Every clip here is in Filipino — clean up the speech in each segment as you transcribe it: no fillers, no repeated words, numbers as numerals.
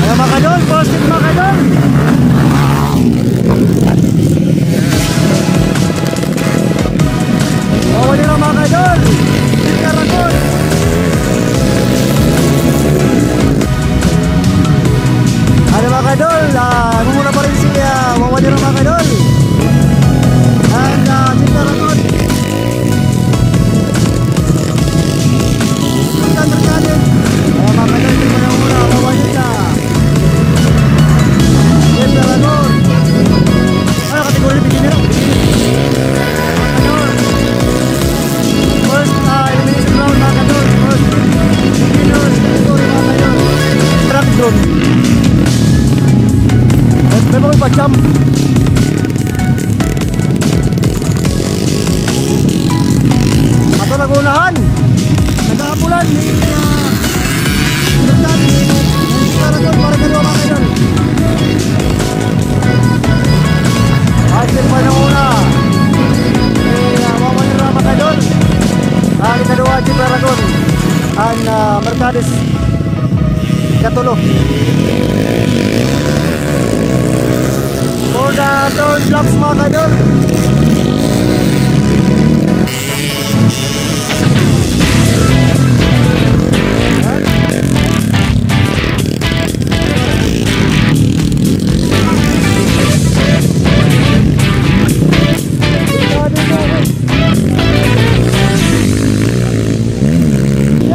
Ayan mga kadol, posted mga kadol. Bawa nila mga kadol. Karakol. Ano mga kadol, mumuna pa rin si Bawa nila mga kadol. And Jeep Karakol. Ayan mga kadol, di pa na muna, bawa nila. Jeep Karakol. Ano kategori bigyan nila? First elimination round mga kadol. First beginners category mga kadol. Track drone. May mga pa-jump. Ato nagunahan. Nag-aapulan ni Nagdaan ni Karakol para dalawa mga kadol. Hasil pa na una. Mamanira mga kadol. Ikadua Jeep Karakol. Ang Mercedes katulo. For the third laps mga kadol.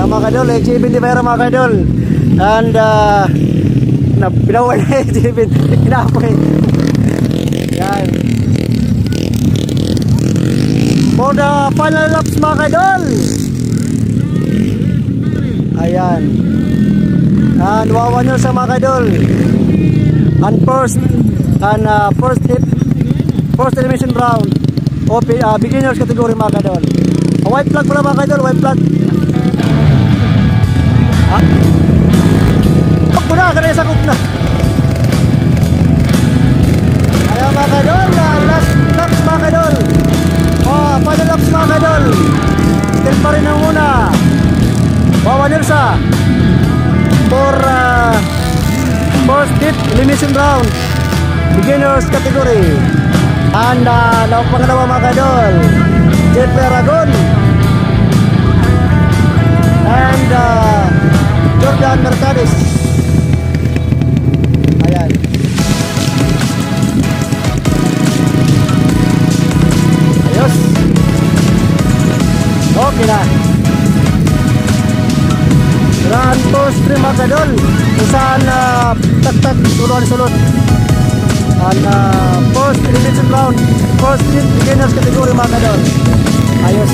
Mga kadol, J-Bin di Vera mga kadol. And pinawal na J-Bin, kinapoy. Yan. For the final laps mga kadol. Ayan. And wawa nyo sa mga kadol. And first elimination round o beginners category mga kadol. White flag pala mga kadol, white flag. Huwag mo na, kanay sakot na. Ayan mga kadol, last laps mga kadol. Final laps mga kadol. Still pa rin ang una. Wawa Nilsa for first deep elimination round beginners category. And pangalawa mga kadol, Jeep Karakol and Jordan Mercedes. Ayan. Ayos. Okay na. Grand Tour Stream mga kadol. Kung saan tag-tag sulon-sulon. And first elimination round, first beginners category mga kadol. Ayos.